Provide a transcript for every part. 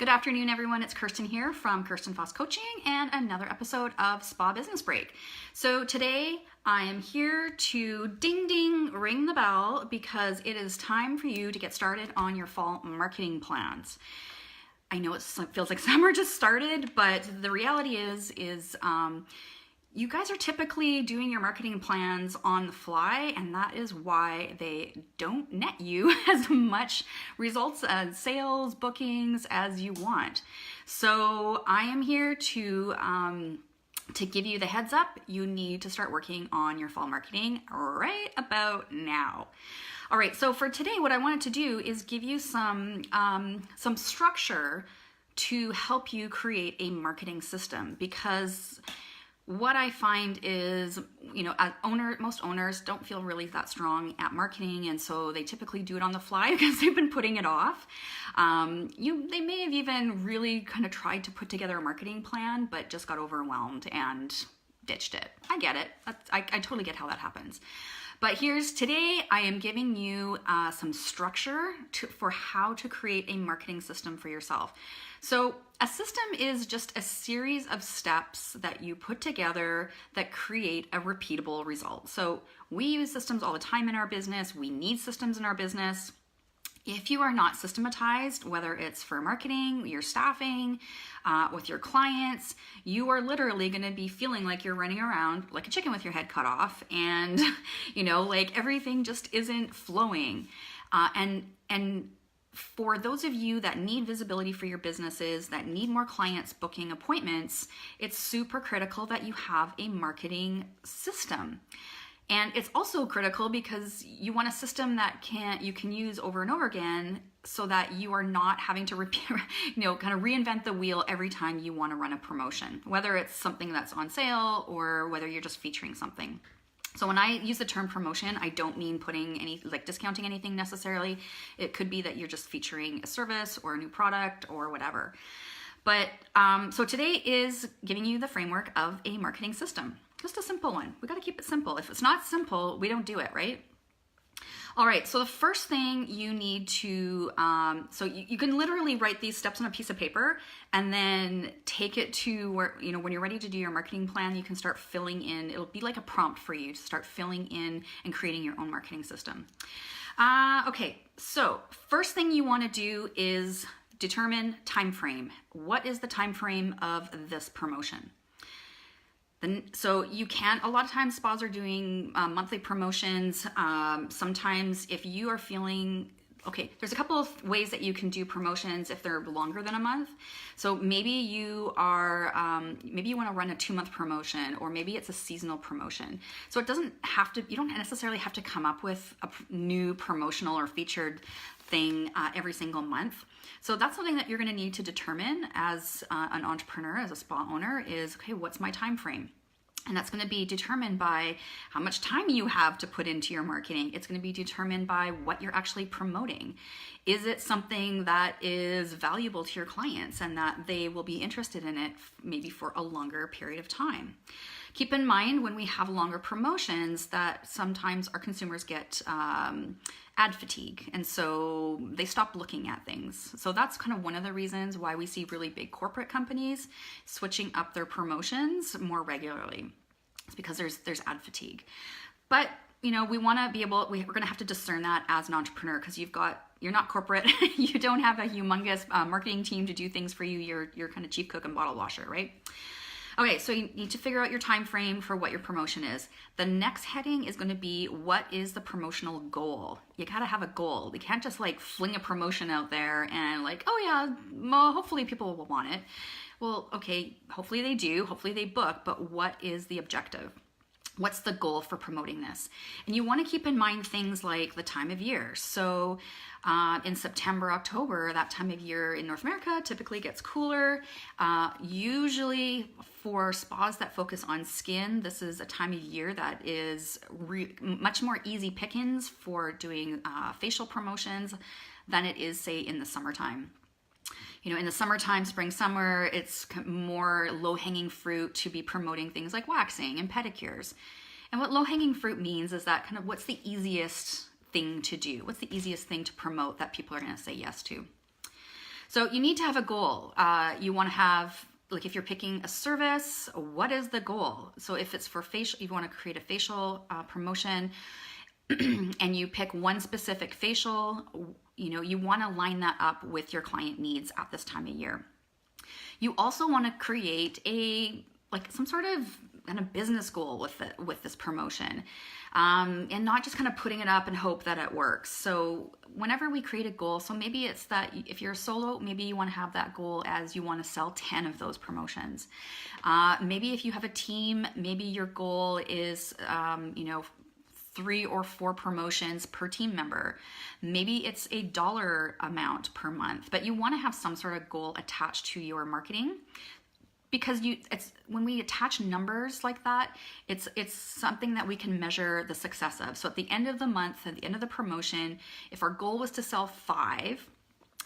Good afternoon, everyone. It's Kirsten here from Kirsten Foss Coaching and another episode of Spa Business Break. So today I am here to ring the bell because it is time for you to get started on your fall marketing plans. I know it feels like summer just started, but the reality is you guys are typically doing your marketing plans on the fly, and that is why they don't net you as much results as sales, bookings as you want. So I am here to give you the heads up. You need to start working on your fall marketing right about now. All right, so for today, what I wanted to do is give you some structure to help you create a marketing system, because what I find is, most owners don't feel really that strong at marketing, and so they typically do it on the fly because they've been putting it off. They may have even really kind of tried to put together a marketing plan, but just got overwhelmed and ditched it. I get it. I totally get how that happens. But today I am giving you some structure for how to create a marketing system for yourself. So a system is just a series of steps that you put together that create a repeatable result. So we use systems all the time in our business. We need systems in our business. If you are not systematized, whether it's for marketing, your staffing, with your clients, you are literally going to be feeling like you're running around like a chicken with your head cut off, and like everything just isn't flowing. And for those of you that need visibility for your businesses, that need more clients booking appointments, it's super critical that you have a marketing system. And it's also critical because you want a system that you can use over and over again, so that you are not having to kind of reinvent the wheel every time you want to run a promotion, whether it's something that's on sale or whether you're just featuring something. So when I use the term promotion, I don't mean discounting anything necessarily. It could be that you're just featuring a service or a new product or whatever. But so today is giving you the framework of a marketing system. Just a simple one. We got to keep it simple. If it's not simple, we don't do it, right? All right, so the first thing you need to, so you can literally write these steps on a piece of paper and then take it to where, when you're ready to do your marketing plan, you can start filling in. It'll be like a prompt for you to start filling in and creating your own marketing system. Okay, so first thing you want to do is determine time frame. What is the time frame of this promotion? So you a lot of times spas are doing monthly promotions. Sometimes if you are feeling, there's a couple of ways that you can do promotions if they're longer than a month. So maybe you want to run a 2-month promotion, or maybe it's a seasonal promotion. So you don't necessarily have to come up with a new promotional or featured thing every single month. So that's something that you're going to need to determine as an entrepreneur, as a spa owner, is, what's my time frame? And that's going to be determined by how much time you have to put into your marketing. It's going to be determined by what you're actually promoting. Is it something that is valuable to your clients and that they will be interested in it maybe for a longer period of time? Keep in mind, when we have longer promotions, that sometimes our consumers get ad fatigue, and so they stop looking at things. So that's kind of one of the reasons why we see really big corporate companies switching up their promotions more regularly. It's because there's ad fatigue. But we want to be able, we're going to have to discern that as an entrepreneur, because you're not corporate. You don't have a humongous marketing team to do things for you. You're kind of chief cook and bottle washer, right? Okay, so you need to figure out your time frame for what your promotion is. The next heading is going to be, what is the promotional goal? You got to have a goal. You can't just fling a promotion out there and hopefully people will want it. Well, okay, hopefully they do. Hopefully they book, but what is the objective? What's the goal for promoting this? And you want to keep in mind things like the time of year. So in September, October, that time of year in North America typically gets cooler. Usually for spas that focus on skin, this is a time of year that is much more easy pickings for doing facial promotions than it is, say, in the summertime. In the summertime, spring, summer, it's more low-hanging fruit to be promoting things like waxing and pedicures. And what low-hanging fruit means is that what's the easiest thing to do? What's the easiest thing to promote that people are going to say yes to? So you need to have a goal. You want to have, like if you're picking a service, what is the goal? So if it's for facial, you want to create a facial promotion and you pick one specific facial, you want to line that up with your client needs at this time of year. You also want to create some sort of kind of business goal with this promotion, and not just kind of putting it up and hope that it works. So whenever we create a goal, so maybe it's that if you're solo, maybe you want to have that goal as you want to sell 10 of those promotions. Maybe if you have a team, maybe your goal is 3 or 4 promotions per team member. Maybe it's a dollar amount per month, but you want to have some sort of goal attached to your marketing, because when we attach numbers like that, it's something that we can measure the success of. So at the end of the month, at the end of the promotion, if our goal was to sell 5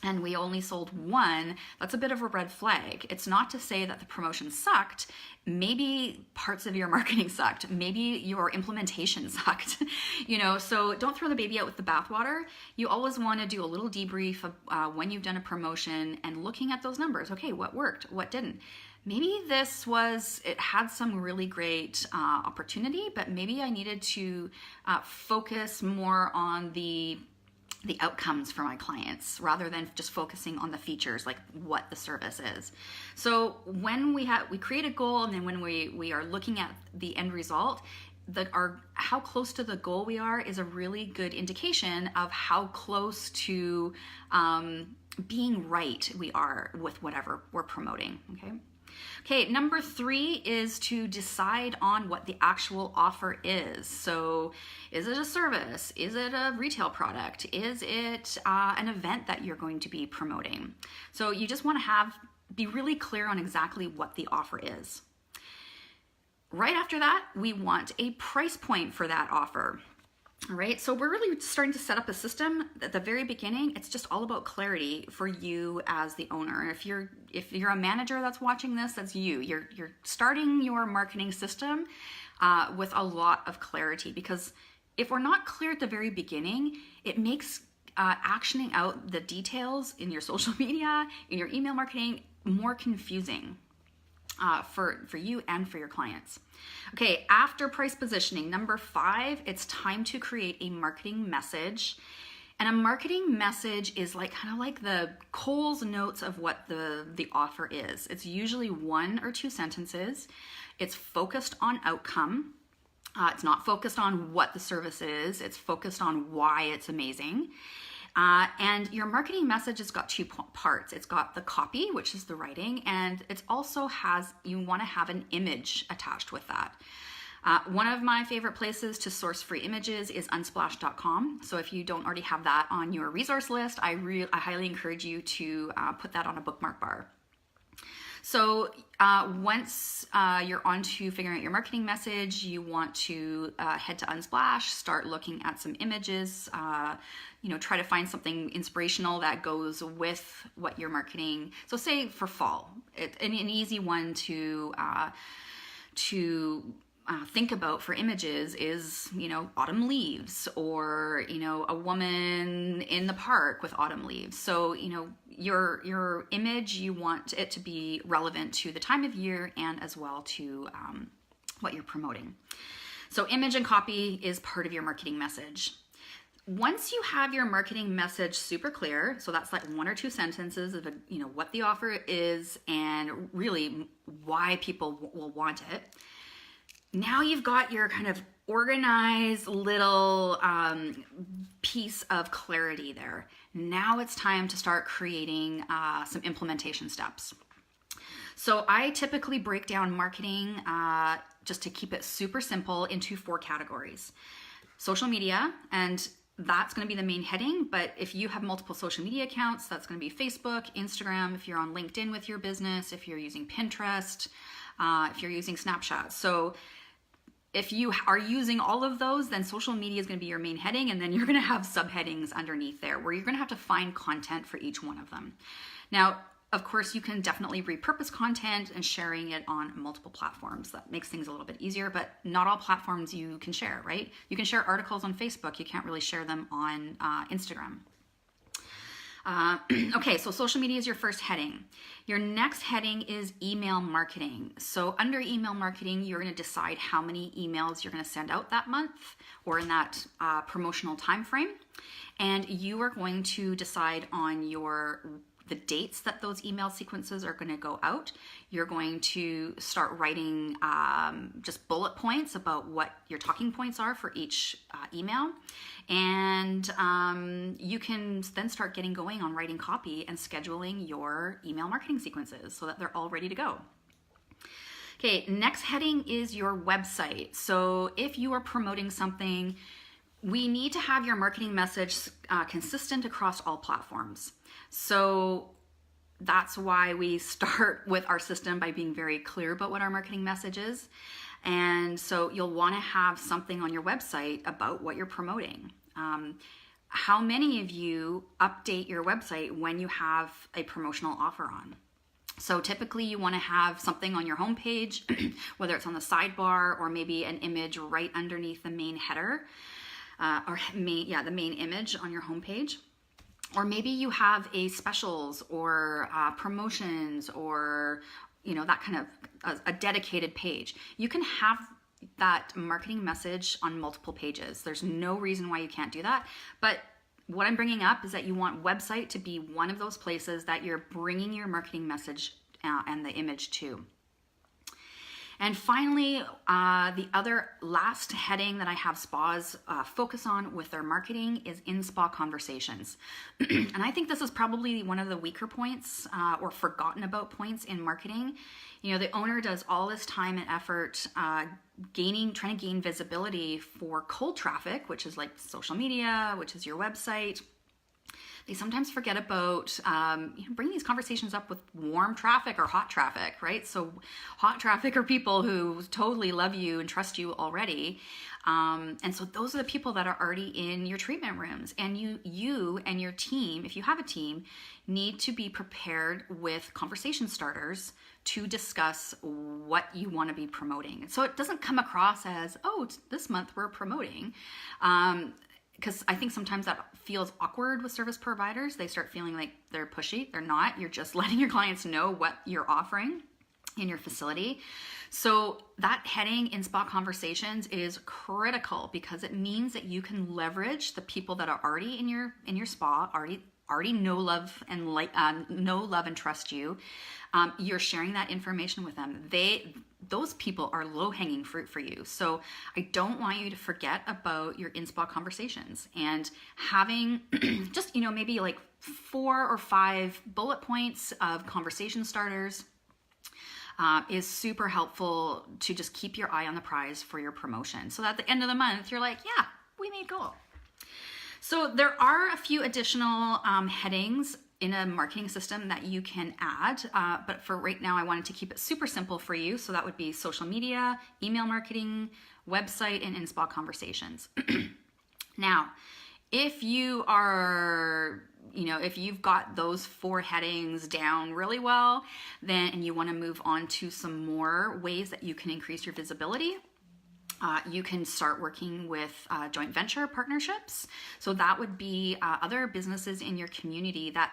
and we only sold 1, that's a bit of a red flag. It's not to say that the promotion sucked. Maybe parts of your marketing sucked. Maybe your implementation sucked. So don't throw the baby out with the bathwater. You always want to do a little debrief of when you've done a promotion and looking at those numbers. Okay, what worked? What didn't? Maybe it had some really great opportunity, but maybe I needed to focus more on the outcomes for my clients rather than just focusing on the features, like what the service is. So when we create a goal, and then when we are looking at the end result, how close to the goal we are is a really good indication of how close to being right we are with whatever we're promoting. Okay, number 3 is to decide on what the actual offer is. So is it a service? Is it a retail product? Is it an event that you're going to be promoting? So you just want to be really clear on exactly what the offer is. Right after that, we want a price point for that offer. All right, so we're really starting to set up a system. At the very beginning, it's just all about clarity for you as the owner. If you're a manager that's watching this, that's you. You're starting your marketing system with a lot of clarity, because if we're not clear at the very beginning, it makes actioning out the details in your social media, in your email marketing, more confusing. For you and for your clients. Okay, after price positioning, number 5, it's time to create a marketing message. And a marketing message is kind of like the Cole's notes of what the offer is. It's usually 1 or 2 sentences. It's focused on outcome. It's not focused on what the service is. It's focused on why it's amazing. And your marketing message has got 2 parts. It's got the copy, which is the writing, and it also you want to have an image attached with that. One of my favorite places to source free images is unsplash.com. So if you don't already have that on your resource list, I highly encourage you to put that on a bookmark bar. So once you're on to figuring out your marketing message, you want to head to Unsplash, start looking at some images, try to find something inspirational that goes with what you're marketing. So say for fall, an easy one to think about for images is, autumn leaves, or, a woman in the park with autumn leaves. So, your image, you want it to be relevant to the time of year and as well to what you're promoting. So image and copy is part of your marketing message. Once you have your marketing message super clear, so that's 1 or 2 sentences of what the offer is and really why people will want it. Now you've got your kind of organized little piece of clarity there. Now it's time to start creating some implementation steps. So I typically break down marketing, just to keep it super simple, into 4 categories. Social media, and that's going to be the main heading, but if you have multiple social media accounts, that's going to be Facebook, Instagram, if you're on LinkedIn with your business, if you're using Pinterest, if you're using Snapchat. So if you are using all of those, then social media is going to be your main heading, and then you're going to have subheadings underneath there where you're going to have to find content for each one of them. Now, of course, you can definitely repurpose content and sharing it on multiple platforms. That makes things a little bit easier, but not all platforms you can share, right? You can share articles on Facebook. You can't really share them on Instagram. Okay, so social media is your first heading. Your next heading is email marketing. So under email marketing, you're going to decide how many emails you're going to send out that month or in that promotional time frame. And you are going to decide on the dates that those email sequences are going to go out. You're going to start writing just bullet points about what your talking points are for each email. And you can then start getting going on writing copy and scheduling your email marketing sequences so that they're all ready to go. Okay, next heading is your website. So if you are promoting something, we need to have your marketing message consistent across all platforms. So that's why we start with our system by being very clear about what our marketing message is. And so you'll want to have something on your website about what you're promoting. How many of you update your website when you have a promotional offer on? So typically you want to have something on your homepage, whether it's on the sidebar or maybe an image right underneath the main header, the main image on your homepage. Or maybe you have a specials or promotions or, that kind of a dedicated page. You can have that marketing message on multiple pages. There's no reason why you can't do that. But what I'm bringing up is that you want website to be one of those places that you're bringing your marketing message and the image to. And finally, the other last heading that I have spas focus on with their marketing is in-spa conversations. And I think this is probably one of the weaker points or forgotten about points in marketing. The owner does all this time and effort trying to gain visibility for cold traffic, which is like social media, which is your website. They sometimes forget about bringing these conversations up with warm traffic or hot traffic, right? So hot traffic are people who totally love you and trust you already. And so those are the people that are already in your treatment rooms. And you and your team, if you have a team, need to be prepared with conversation starters to discuss what you want to be promoting. So it doesn't come across as, this month we're promoting. Because I think sometimes that feels awkward with service providers. They start feeling like they're pushy. They're not. You're just letting your clients know what you're offering in your facility. So that heading in spa conversations is critical because it means that you can leverage the people that are already in your spa, already know, love, and trust you. You're sharing that information with them. Those people are low-hanging fruit for you. So I don't want you to forget about your in-spa conversations and having just, maybe like 4 or 5 bullet points of conversation starters is super helpful to just keep your eye on the prize for your promotion. So that at the end of the month, you're like, yeah, we made goal. So there are a few additional headings in a marketing system that you can add, but for right now I wanted to keep it super simple for you. So that would be social media, email marketing, website, and in-spa conversations. Now, if you are, if you've got those 4 headings down really well, and you want to move on to some more ways that you can increase your visibility, you can start working with joint venture partnerships. So that would be other businesses in your community that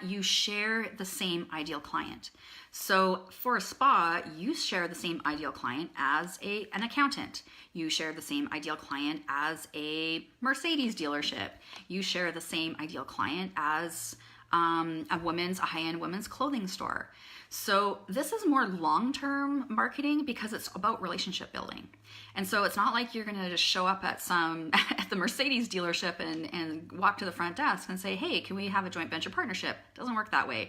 you share the same ideal client. So for a spa, you share the same ideal client as an accountant. You share the same ideal client as a Mercedes dealership. You share the same ideal client as a high-end women's clothing store. So this is more long-term marketing because it's about relationship building. And so it's not like you're going to just show up at the Mercedes dealership and walk to the front desk and say, hey, can we have a joint venture partnership? It doesn't work that way.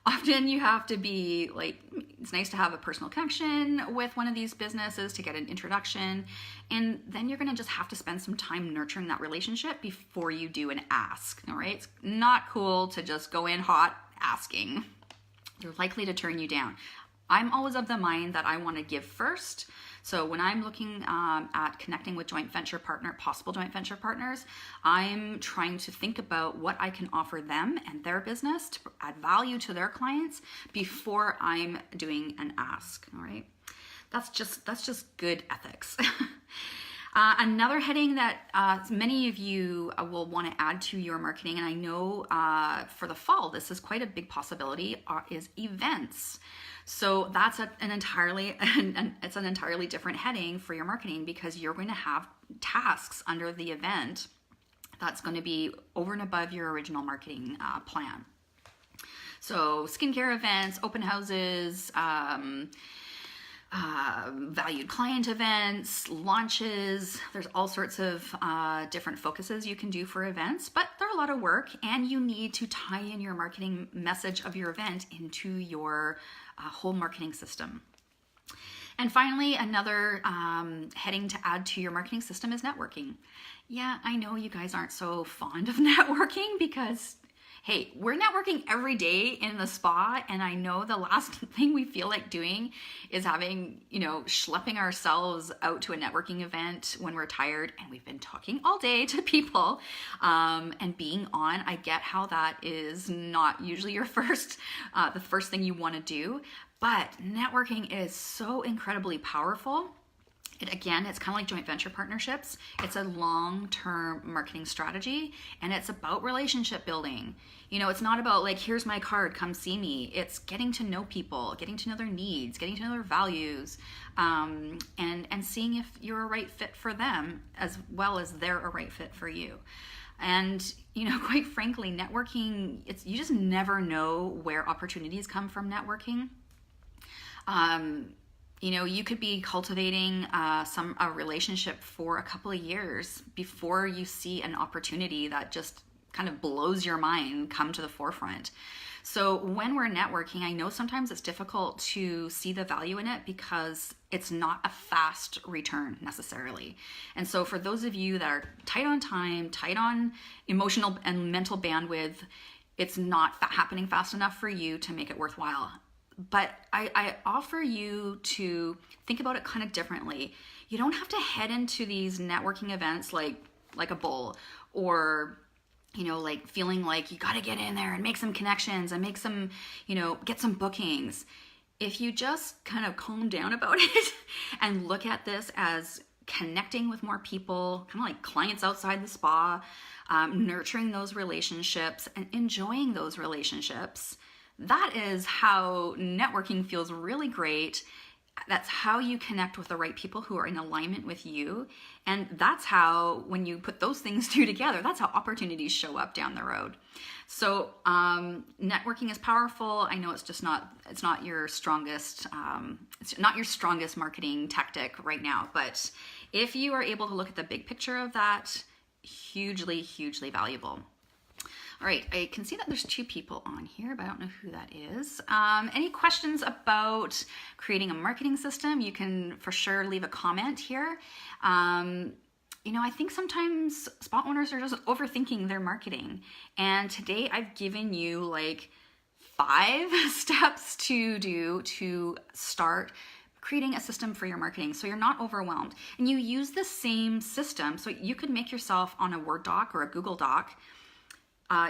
Often you have to be like, it's nice to have a personal connection with one of these businesses to get an introduction. And then you're going to just have to spend some time nurturing that relationship before you do an ask. All right. It's not cool to just go in hot asking. They're likely to turn you down. I'm always of the mind that I want to give first. So when I'm looking at connecting with possible joint venture partners, I'm trying to think about what I can offer them and their business to add value to their clients before I'm doing an ask. All right, that's just good ethics. Another heading that many of you will want to add to your marketing, and I know for the fall this is quite a big possibility, is events. So that's an entirely different heading for your marketing, because you're going to have tasks under the event that's going to be over and above your original marketing plan. So skincare events, open houses, valued client events, launches. There's all sorts of different focuses you can do for events, but they're a lot of work, and you need to tie in your marketing message of your event into your whole marketing system. And finally, another heading to add to your marketing system is networking. Yeah, I know you guys aren't so fond of networking because, hey, we're networking every day in the spa, and I know the last thing we feel like doing is schlepping ourselves out to a networking event when we're tired and we've been talking all day to people and being on. I get how that is not usually your the first thing you want to do, but networking is so incredibly powerful. It's kind of like joint venture partnerships. It's a long-term marketing strategy, and it's about relationship building. It's not about like, here's my card, come see me. It's getting to know people, getting to know their needs, getting to know their values, and seeing if you're a right fit for them as well as they're a right fit for you. And, quite frankly, networking, you just never know where opportunities come from networking. You could be cultivating a relationship for a couple of years before you see an opportunity that just kind of blows your mind come to the forefront. So when we're networking, I know sometimes it's difficult to see the value in it because it's not a fast return necessarily. And so for those of you that are tight on time, tight on emotional and mental bandwidth, it's not happening fast enough for you to make it worthwhile. But I offer you to think about it kind of differently. You don't have to head into these networking events like a bull, or like feeling like you got to get in there and make some connections and make some, get some bookings. If you just kind of calm down about it and look at this as connecting with more people, kind of like clients outside the spa, nurturing those relationships and enjoying those relationships, that is how networking feels really great. That's how you connect with the right people who are in alignment with you. And that's how, when you put those things two together, that's how opportunities show up down the road. So networking is powerful. I know it's not your strongest, it's not your strongest marketing tactic right now, but if you are able to look at the big picture of that, hugely, hugely valuable. All right, I can see that there's 2 people on here, but I don't know who that is. Any questions about creating a marketing system? You can for sure leave a comment here. I think sometimes spa owners are just overthinking their marketing. And today I've given you like 5 steps to do to start creating a system for your marketing so you're not overwhelmed. And you use the same system. So you could make yourself on a Word doc or a Google Doc.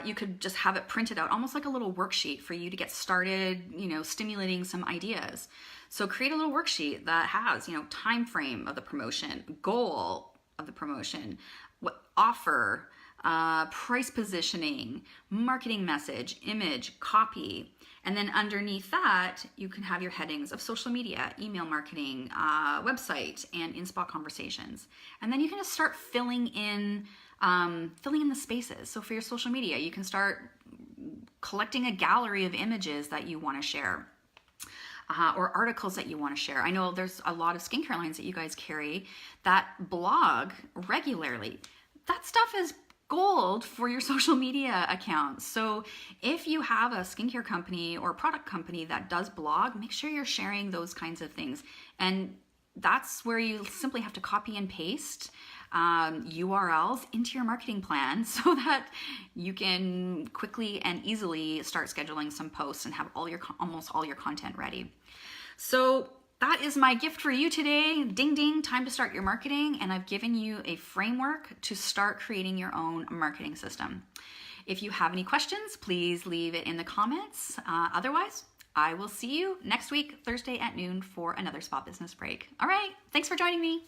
You could just have it printed out, almost like a little worksheet for you to get started, stimulating some ideas. So create a little worksheet that has, time frame of the promotion, goal of the promotion, what offer, price positioning, marketing message, image, copy. And then underneath that, you can have your headings of social media, email marketing, website, and in-spa conversations. And then you can just start filling in the spaces. So for your social media, you can start collecting a gallery of images that you want to share, or articles that you want to share. I know there's a lot of skincare lines that you guys carry that blog regularly. That stuff is gold for your social media accounts. So if you have a skincare company or product company that does blog, make sure you're sharing those kinds of things. And that's where you simply have to copy and paste URLs into your marketing plan so that you can quickly and easily start scheduling some posts and have almost all your content ready. So that is my gift for you today. Ding ding, time to start your marketing, and I've given you a framework to start creating your own marketing system. If you have any questions, please leave it in the comments. Otherwise, I will see you next week, Thursday at noon, for another Spa Business Break. All right, thanks for joining me.